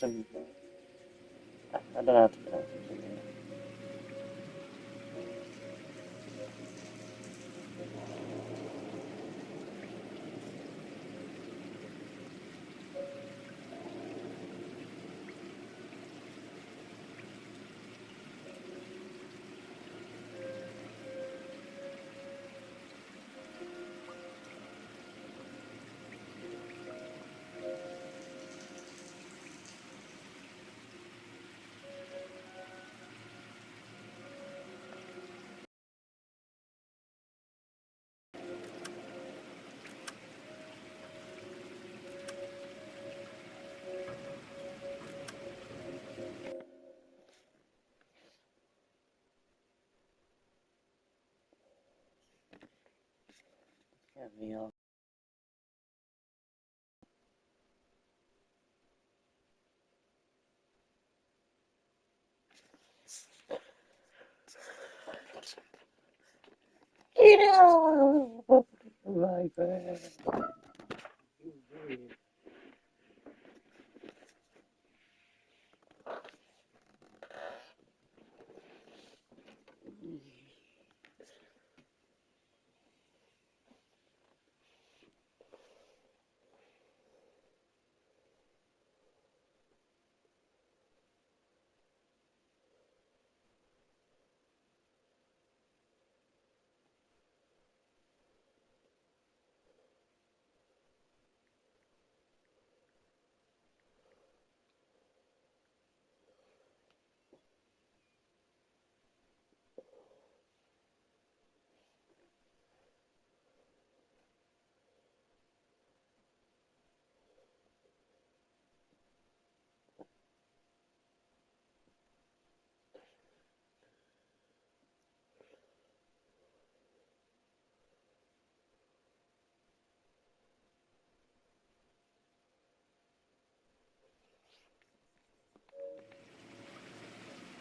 tusen. I don't know how to pronounce it. Get me off. Yeah, my bad.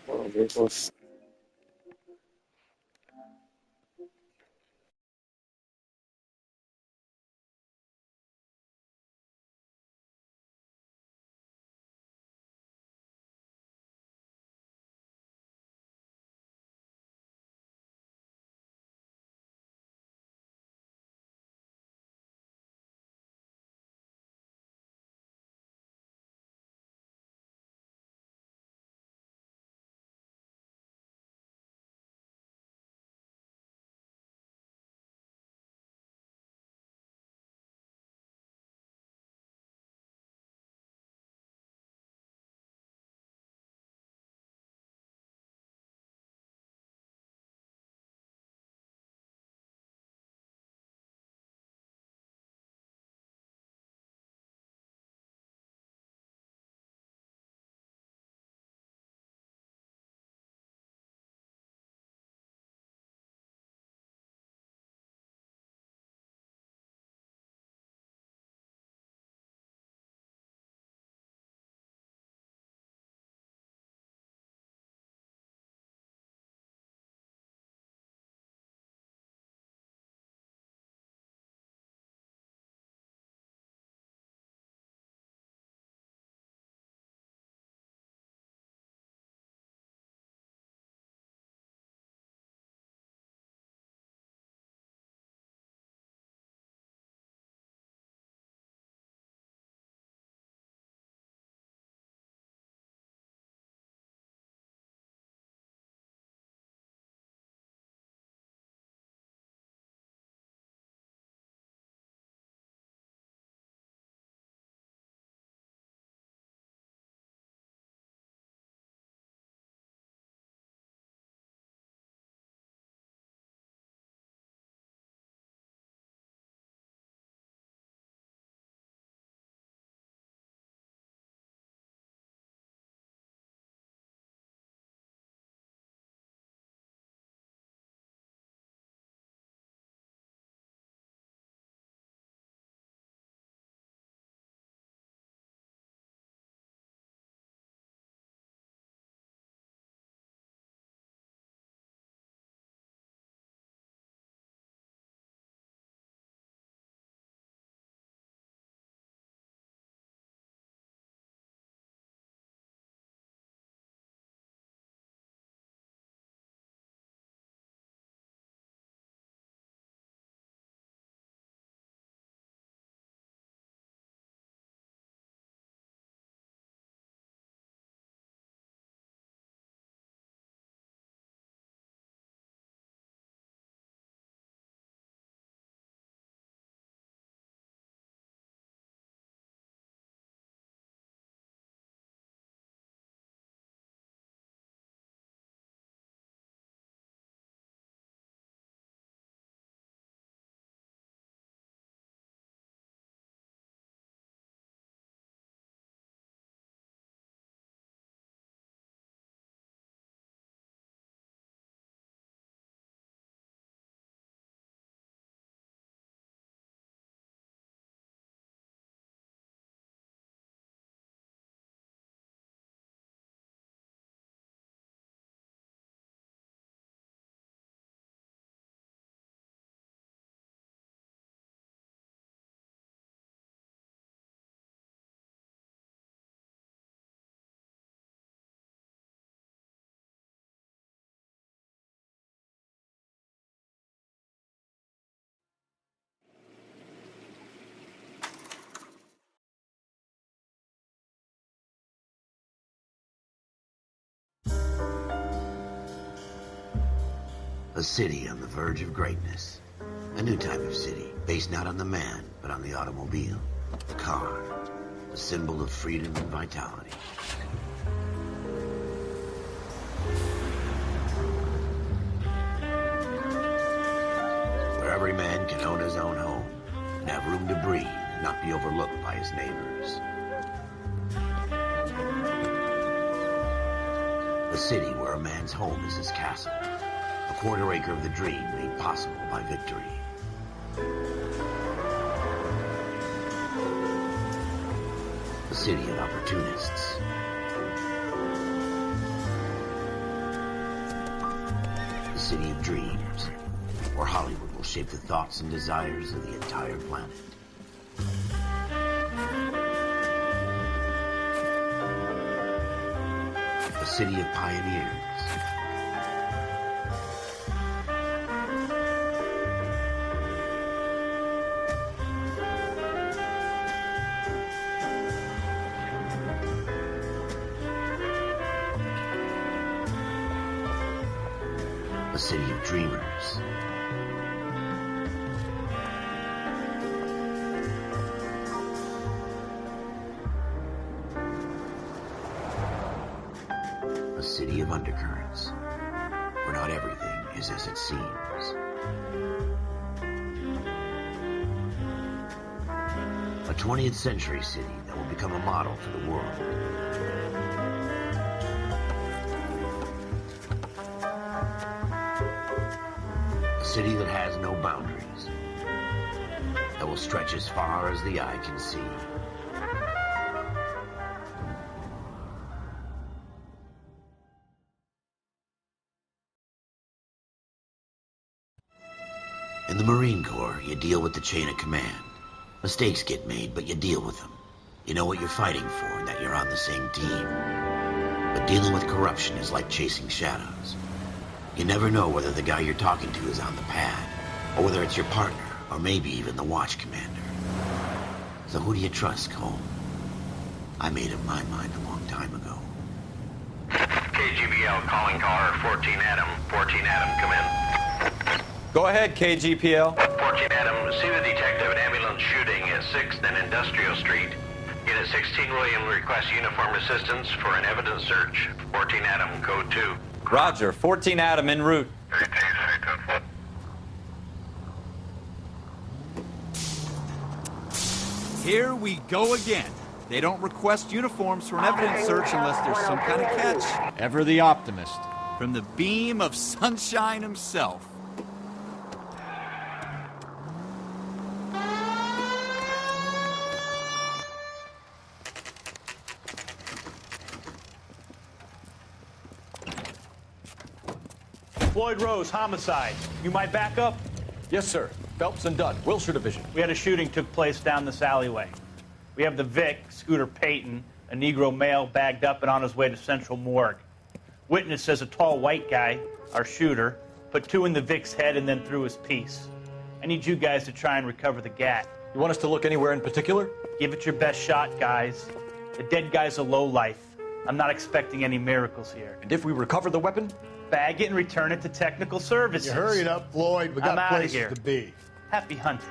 Oh, this was A city on the verge of greatness. A new type of city, based not on the man, but on the automobile. The car. A symbol of freedom and vitality. Where every man can own his own home, and have room to breathe, and not be overlooked by his neighbors. A city where a man's home is his castle. A quarter acre of the dream made possible by victory. A city of opportunists. A city of dreams, where Hollywood will shape the thoughts and desires of the entire planet. A city of pioneers. A city of dreamers. A city of undercurrents, where not everything is as it seems. A 20th century city that will become a model for the world. A city that has no boundaries, that will stretch as far as the eye can see. In the Marine Corps, you deal with the chain of command. Mistakes get made, but you deal with them. You know what you're fighting for and that you're on the same team. But dealing with corruption is like chasing shadows. You never know whether the guy you're talking to is on the pad, or whether it's your partner, or maybe even the watch commander. So who do you trust, Cole? I made up my mind a long time ago. KGBL calling caller 14 Adam. 14 Adam, come in. Go ahead, KGPL. 14 Adam, see the detective at ambulance shooting at 6th and Industrial Street. Unit 16 William requests uniform assistance for an evidence search. 14 Adam, code 2. Roger, 14 Adam en route. Here we go again. They don't request uniforms for an evidence search unless there's some kind of catch. Ever the optimist. From the beam of sunshine himself. Floyd Rose, homicide. You might back up? Yes, sir. Phelps and Dunn, Wilshire Division. We had a shooting took place down this alleyway. We have the Vic, Scooter Payton, a Negro male bagged up and on his way to Central Morgue. Witness says a tall white guy, our shooter, put 2 in the Vic's head and then threw his piece. I need you guys to try and recover the gat. You want us to look anywhere in particular? Give it your best shot, guys. The dead guy's a lowlife. I'm not expecting any miracles here. And if we recover the weapon? Bag it and return it to technical services. You hurried up, Floyd. We I'm got outta places here. to be. Happy hunting.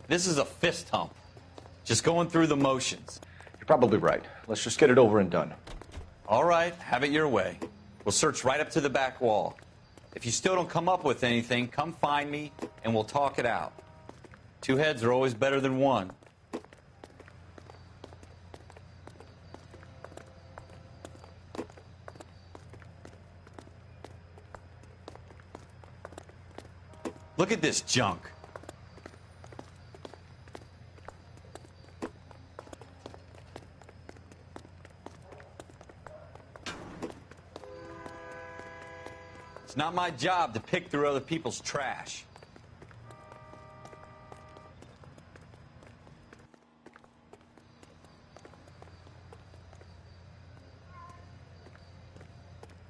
This is a fist hump. Just going through the motions. You're probably right. Let's just get it over and done. All right, have it your way. We'll search right up to the back wall. If you still don't come up with anything, come find me and we'll talk it out. 2 heads are always better than 1. Look at this junk. It's not my job to pick through other people's trash.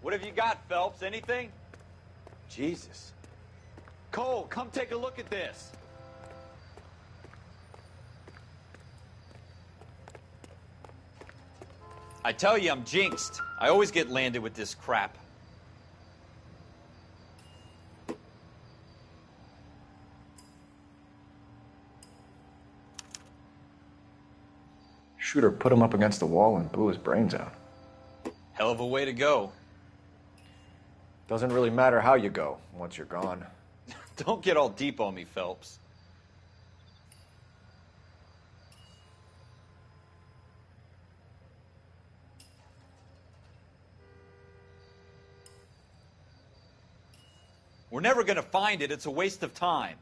What have you got, Phelps? Anything? Jesus. Cole, come take a look at this. I tell you, I'm jinxed. I always get landed with this crap. Shooter put him up against the wall and blew his brains out. Hell of a way to go. Doesn't really matter how you go once you're gone. Don't get all deep on me, Phelps. We're never gonna find it. It's a waste of time.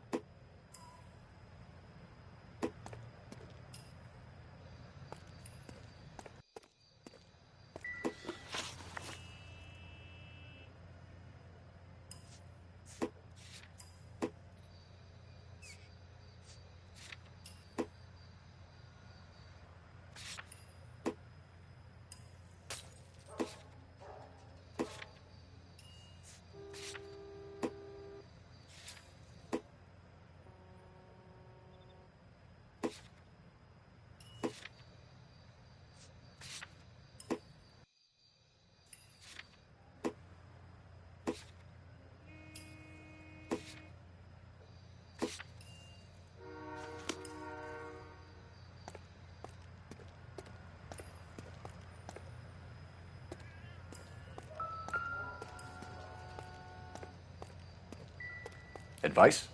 Advice?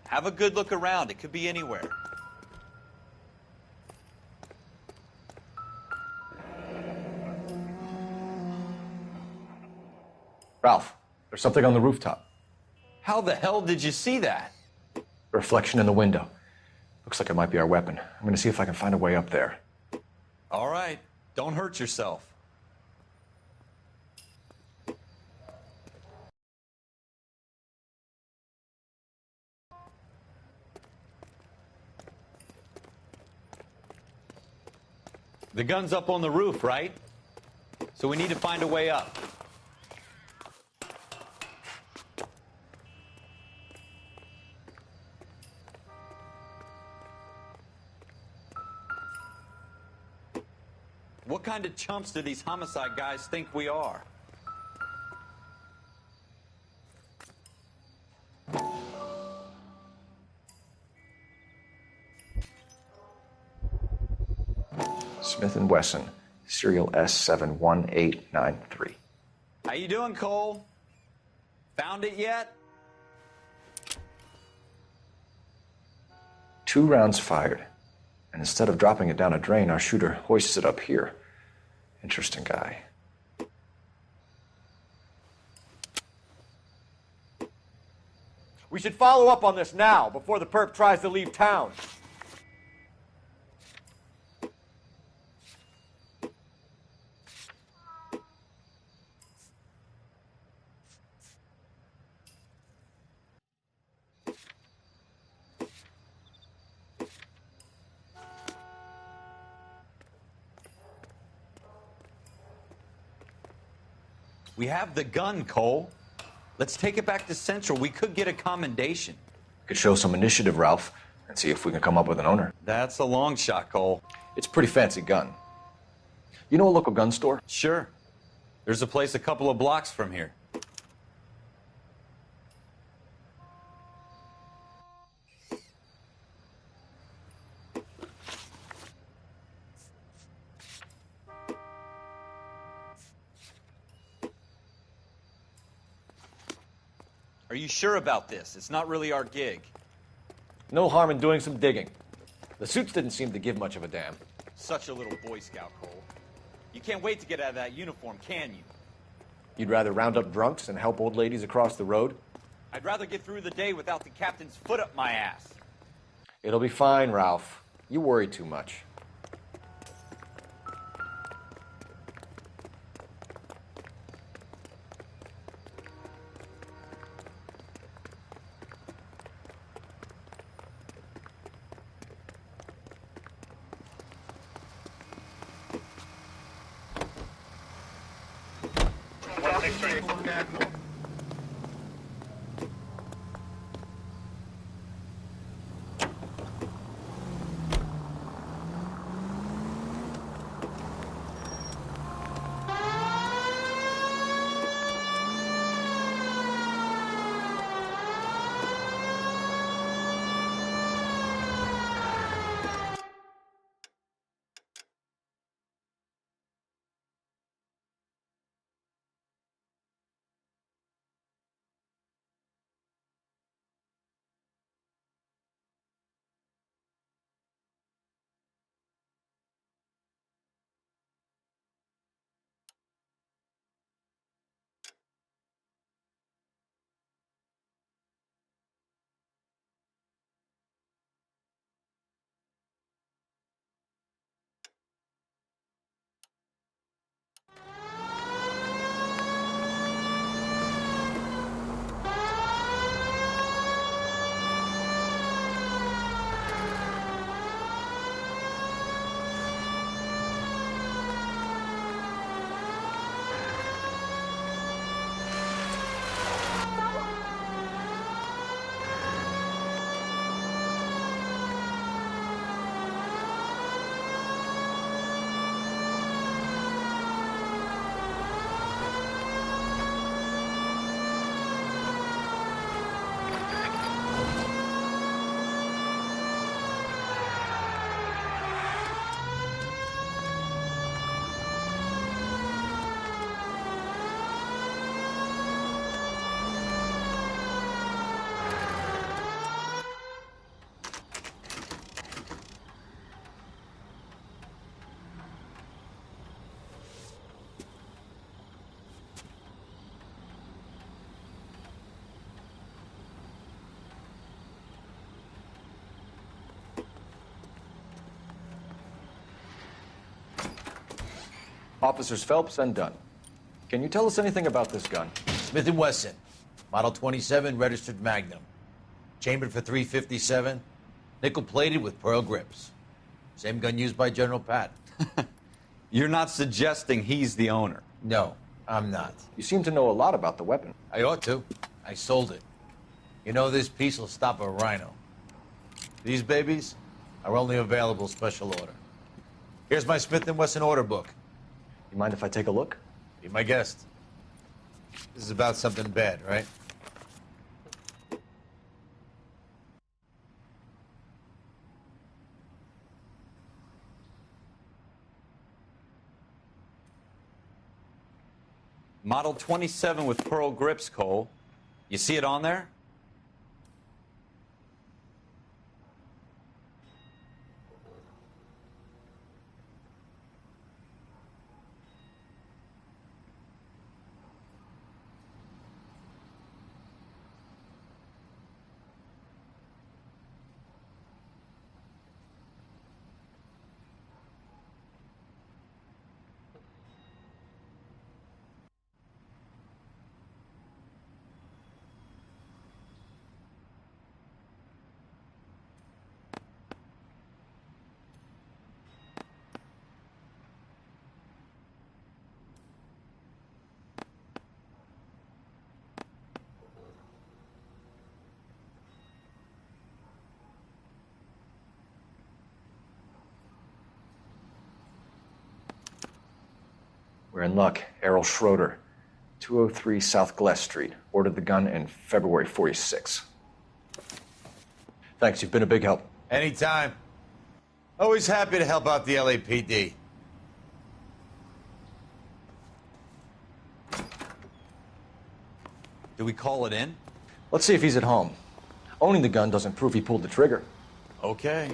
Have a good look around. It could be anywhere. Ralph, there's something on the rooftop. How the hell did you see that? Reflection in the window. Looks like it might be our weapon. I'm gonna see if I can find a way up there. All right. Don't hurt yourself. The gun's up on the roof, right? So we need to find a way up. What kind of chumps do these homicide guys think we are? Smith & Wesson, serial S71893. How you doing, Cole? Found it yet? 2 rounds fired. And instead of dropping it down a drain, our shooter hoists it up here. Interesting guy. We should follow up on this now, before the perp tries to leave town. We have the gun, Cole. Let's take it back to Central. We could get a commendation. Could show some initiative, Ralph, and see if we can come up with an owner. That's a long shot, Cole. It's a pretty fancy gun. You know a local gun store? Sure. There's a place a couple of blocks from here. Are you sure about this? It's not really our gig. No harm in doing some digging. The suits didn't seem to give much of a damn. Such a little Boy Scout, Cole. You can't wait to get out of that uniform, can you? You'd rather round up drunks and help old ladies across the road? I'd rather get through the day without the captain's foot up my ass. It'll be fine, Ralph. You worry too much. Officers Phelps and Dunn. Can you tell us anything about this gun? Smith & Wesson, Model 27, registered Magnum. Chambered for .357, nickel-plated with pearl grips. Same gun used by General Patton. You're not suggesting he's the owner? No, I'm not. You seem to know a lot about the weapon. I ought to. I sold it. You know, this piece will stop a rhino. These babies are only available special order. Here's my Smith & Wesson order book. You mind if I take a look? Be my guest. This is about something bad, right? Model 27 with pearl grips, Cole. You see it on there? We're in luck. Errol Schroeder, 203 South Glass Street. Ordered the gun in February '46. Thanks, you've been a big help. Anytime. Always happy to help out the LAPD. Do we call it in? Let's see if he's at home. Owning the gun doesn't prove he pulled the trigger. Okay.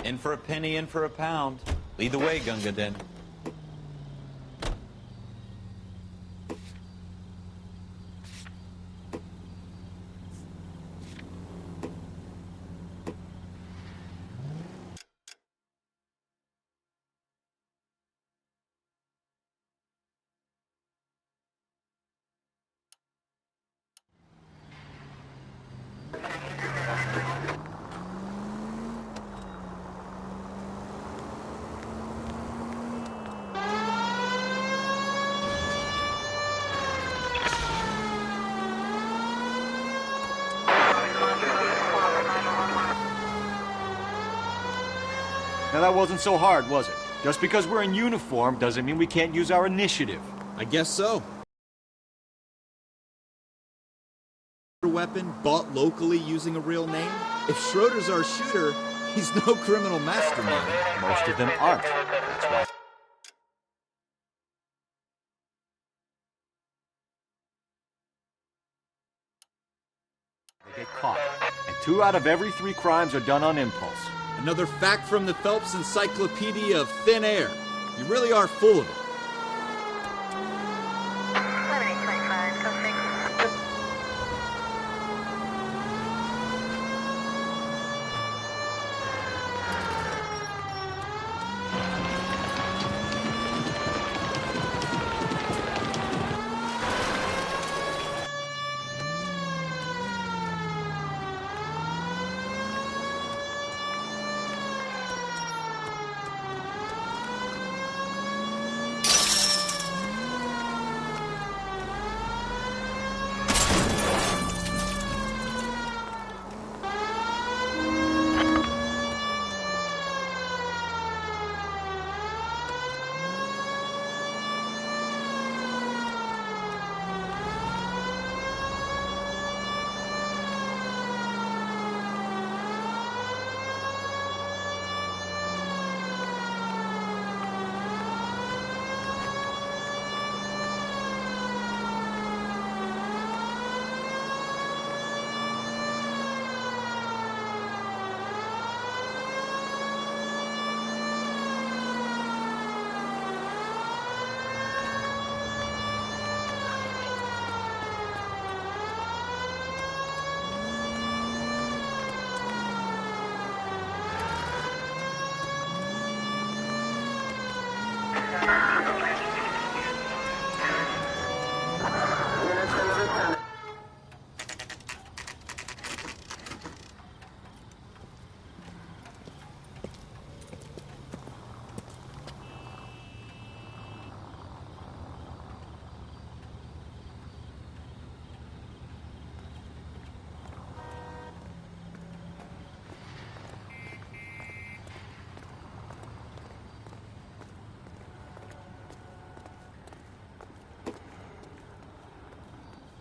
In for a penny, in for a pound. Lead the way, Gunga Din. Now that wasn't so hard, was it? Just because we're in uniform doesn't mean we can't use our initiative. I guess so. Weapon bought locally using a real name? If Schroeder's our shooter, he's no criminal mastermind. Most of them aren't. That's why. They get caught. And 2 out of every 3 crimes are done on impulse. Another fact from the Phelps Encyclopedia of Thin Air. You really are full of it.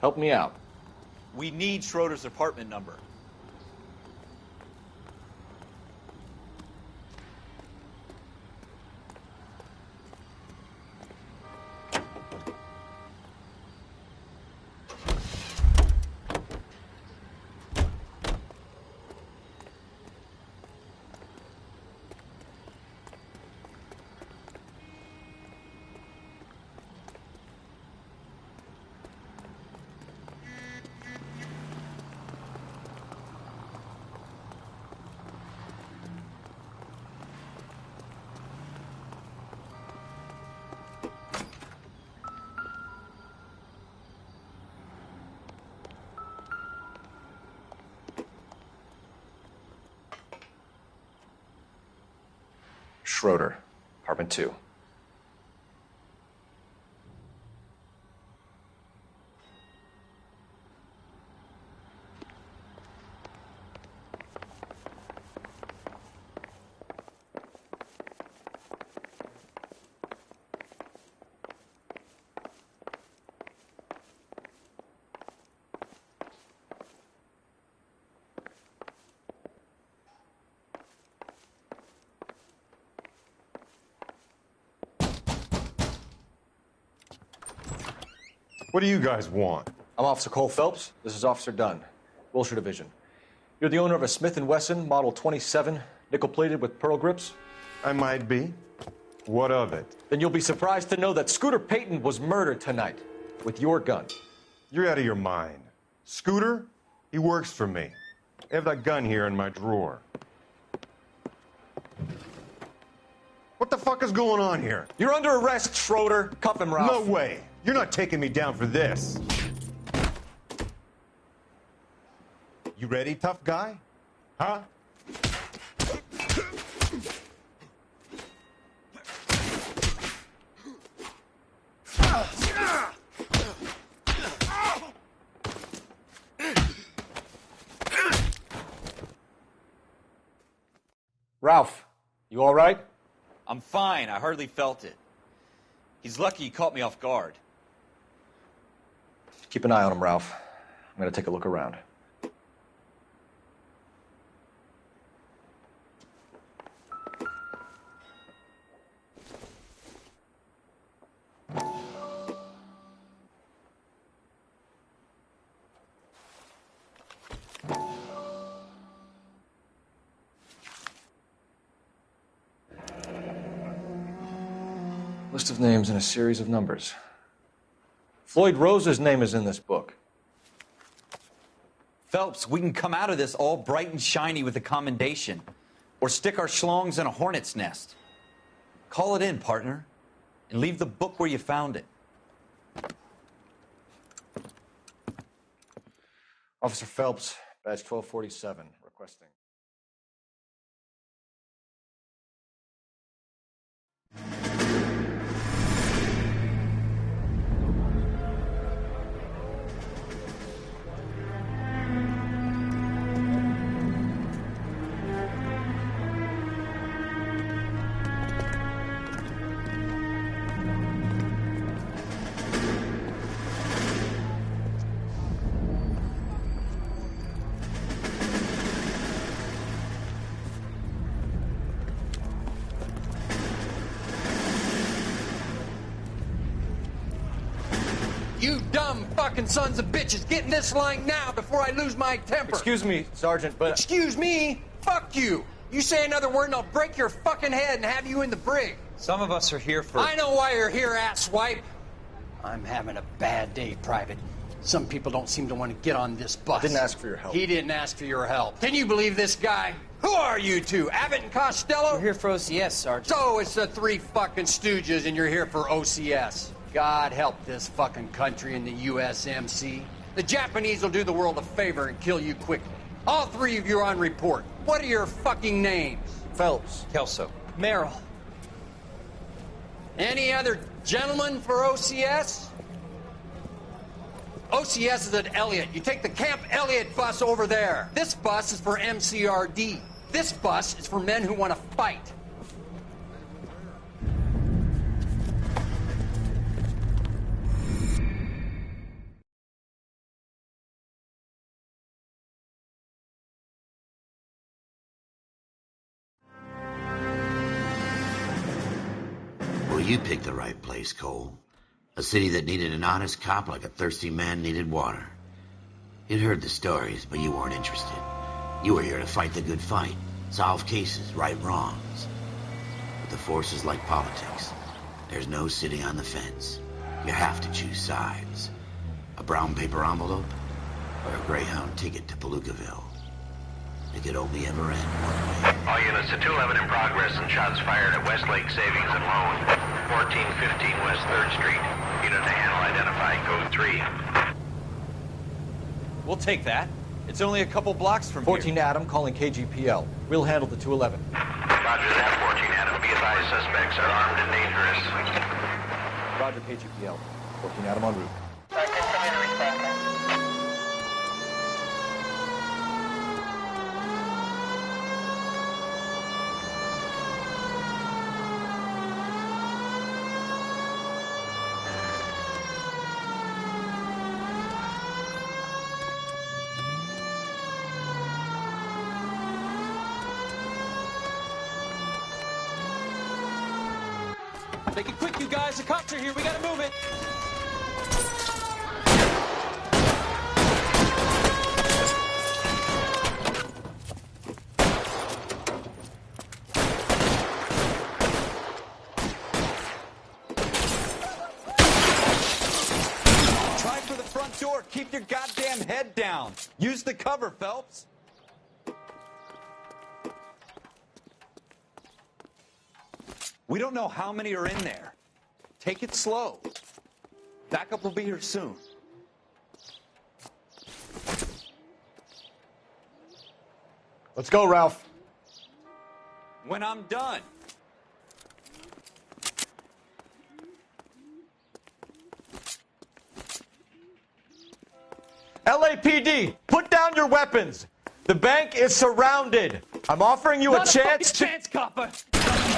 Help me out. We need Schroeder's apartment number. Schroeder, apartment 2. What do you guys want? I'm Officer Cole Phelps. This is Officer Dunn, Wilshire Division. You're the owner of a Smith & Wesson Model 27, nickel-plated with pearl grips? I might be. What of it? Then you'll be surprised to know that Scooter Payton was murdered tonight with your gun. You're out of your mind. Scooter? He works for me. I have that gun here in my drawer. What the fuck is going on here? You're under arrest, Schroeder. Cuff him, Ralph. No way. You're not taking me down for this. You ready, tough guy? Huh? Ralph, you all right? I'm fine. I hardly felt it. He's lucky he caught me off guard. Keep an eye on him, Ralph. I'm going to take a look around. List of names and a series of numbers. Floyd Rose's name is in this book. Phelps, we can come out of this all bright and shiny with a commendation. Or stick our schlongs in a hornet's nest. Call it in, partner. And leave the book where you found it. Officer Phelps, badge 1247, requesting. You dumb fucking sons of bitches, get in this line now before I lose my temper. Excuse me, Sergeant, but... Excuse me? Fuck you. You say another word and I'll break your fucking head and have you in the brig. Some of us are here for... I know why you're here, asswipe. I'm having a bad day, Private. Some people don't seem to want to get on this bus. I didn't ask for your help. He didn't ask for your help. Can you believe this guy? Who are you two? Abbott and Costello? We're here for OCS, Sergeant. So it's the three fucking stooges and you're here for OCS. God help this fucking country and the USMC. The Japanese will do the world a favor and kill you quickly. All three of you are on report. What are your fucking names? Phelps. Kelso. Merrill. Any other gentlemen for OCS? OCS is at Elliott. You take the Camp Elliott bus over there. This bus is for MCRD. This bus is for men who want to fight. Well, you picked the right place, Cole. A city that needed an honest cop like a thirsty man needed water. You'd heard the stories, but you weren't interested. You were here to fight the good fight, solve cases, right wrongs. But the force is like politics. There's no sitting on the fence. You have to choose sides. A brown paper envelope or a Greyhound ticket to Palookaville. It could only ever end one way. All units to 211 in progress and shots fired at Westlake Savings and Loan, 1415 West 3rd Street. Unit to handle identified, code 3. We'll take that. It's only a couple blocks from 14 here. Adam calling KGPL. We'll handle the 211. Roger that, 14 Adam. Be advised, suspects are armed and dangerous. Roger, KGPL. 14 Adam en route. Make it quick, you guys. The cops are here. We gotta move it. Try for the front door. Keep your goddamn head down. Use the cover, Phelps. We don't know how many are in there. Take it slow. Backup will be here soon. Let's go, Ralph. When I'm done. LAPD, put down your weapons. The bank is surrounded. I'm offering you Not a chance fucking chance, copper.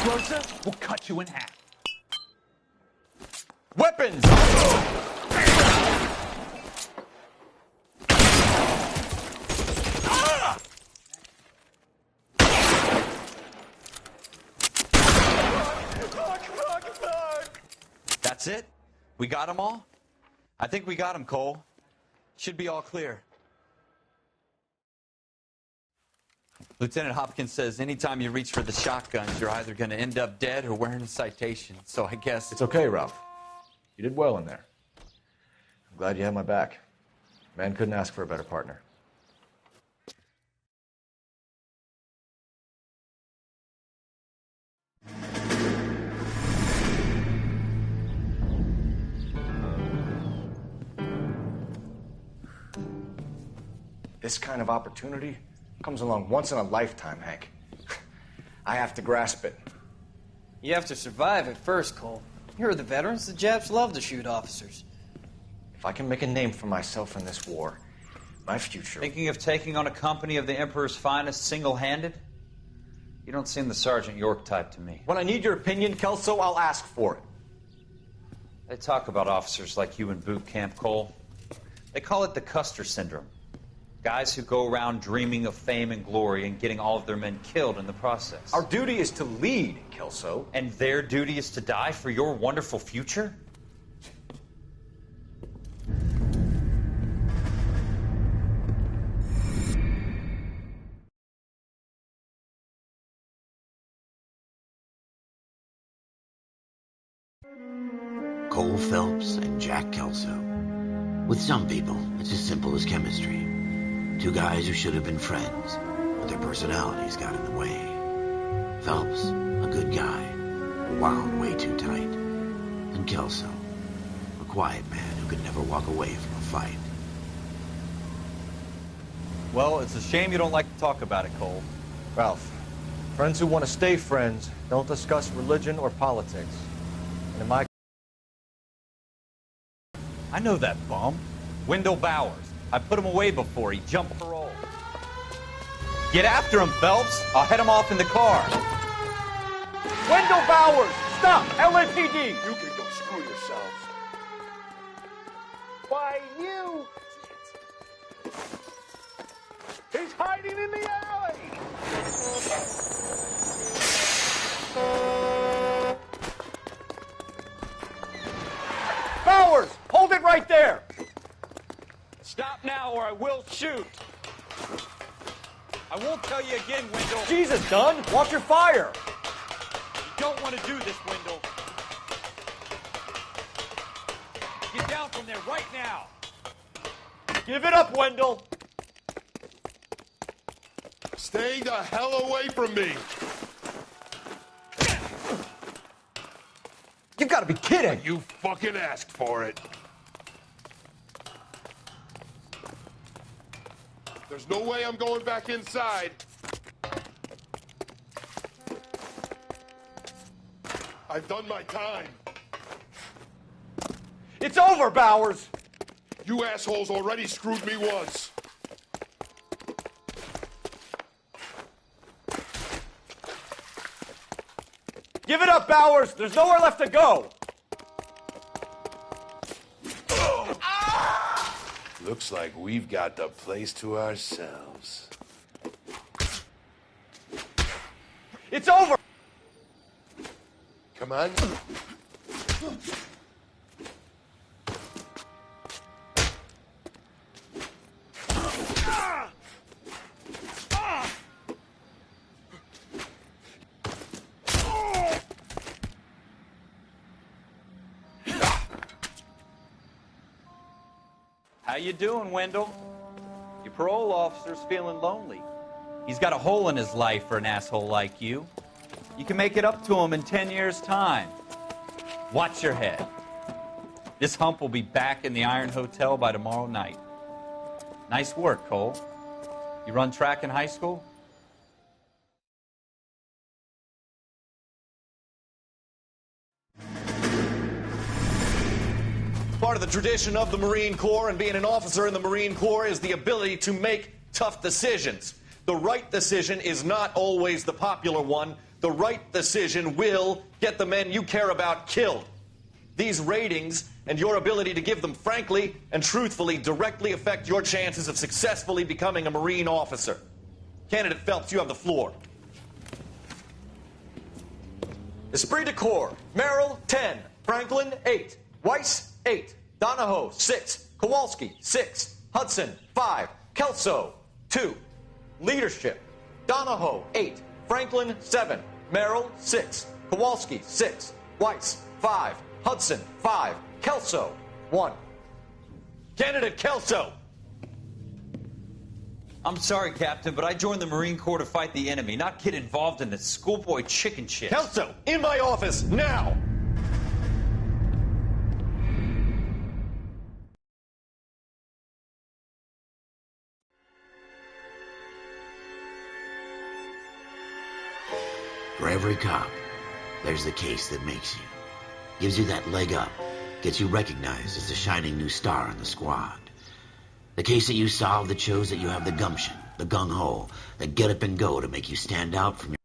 Closer, we'll cut you in half. Weapons! That's it? We got them all? I think we got them, Cole. Should be all clear. Lieutenant Hopkins says anytime you reach for the shotguns, you're either going to end up dead or wearing a citation. So I guess... It's okay, Ralph. You did well in there. I'm glad you had my back. Man couldn't ask for a better partner. This kind of opportunity comes along once in a lifetime, Hank. I have to grasp it. You have to survive it first, Cole. Here are the veterans. The Japs love to shoot officers. If I can make a name for myself in this war, my future... Thinking of taking on a company of the Emperor's finest single-handed? You don't seem the Sergeant York type to me. When I need your opinion, Kelso, I'll ask for it. They talk about officers like you in boot camp, Cole. They call it the Custer syndrome. Guys who go around dreaming of fame and glory and getting all of their men killed in the process. Our duty is to lead, Kelso. And their duty is to die for your wonderful future? Cole Phelps and Jack Kelso. With some people, it's as simple as chemistry. Two guys who should have been friends, but their personalities got in the way. Phelps, a good guy, wound way too tight. And Kelso, a quiet man who could never walk away from a fight. Well, it's a shame you don't like to talk about it, Cole. Ralph, friends who want to stay friends don't discuss religion or politics. And in my... I know that bum. Wendell Bowers. I put him away before he jumped parole. Get after him, Phelps. I'll head him off in the car. Wendell Bowers! Stop! LAPD! You can go screw yourselves. Why, you... He's hiding in the alley! Bowers! Hold it right there! Stop now or I will shoot. I won't tell you again, Wendell. Jesus, Dunn! Watch your fire! You don't want to do this, Wendell. Get down from there right now. Give it up, Wendell! Stay the hell away from me! You've got to be kidding! You fucking asked for it. There's no way I'm going back inside. I've done my time. It's over, Bowers! You assholes already screwed me once. Give it up, Bowers! There's nowhere left to go! Looks like we've got the place to ourselves. It's over! Come on. How you doing, Wendell? Your parole officer's feeling lonely. He's got a hole in his life for an asshole like you. You can make it up to him in 10 years' time. Watch your head. This hump will be back in the Iron Hotel by tomorrow night. Nice work, Cole. You run track in high school? Part of the tradition of the Marine Corps and being an officer in the Marine Corps is the ability to make tough decisions. The right decision is not always the popular one. The right decision will get the men you care about killed. These ratings and your ability to give them frankly and truthfully directly affect your chances of successfully becoming a Marine officer. Candidate Phelps, you have the floor. Esprit de Corps, Merrill, 10. Franklin, 8. Weiss, 8. Donahoe, 6. Kowalski, 6. Hudson, 5. Kelso, 2. Leadership, Donahoe, 8. Franklin, 7. Merrill, 6. Kowalski, 6. Weiss, 5. Hudson, 5. Kelso, 1. Candidate Kelso. I'm sorry, Captain, but I joined the Marine Corps to fight the enemy, not get involved in this schoolboy chicken shit. Kelso, in my office, now! For every cop, there's the case that makes you. Gives you that leg up. Gets you recognized as the shining new star in the squad. The case that you solve that shows that you have the gumption, the gung-ho, the get up and go to make you stand out from your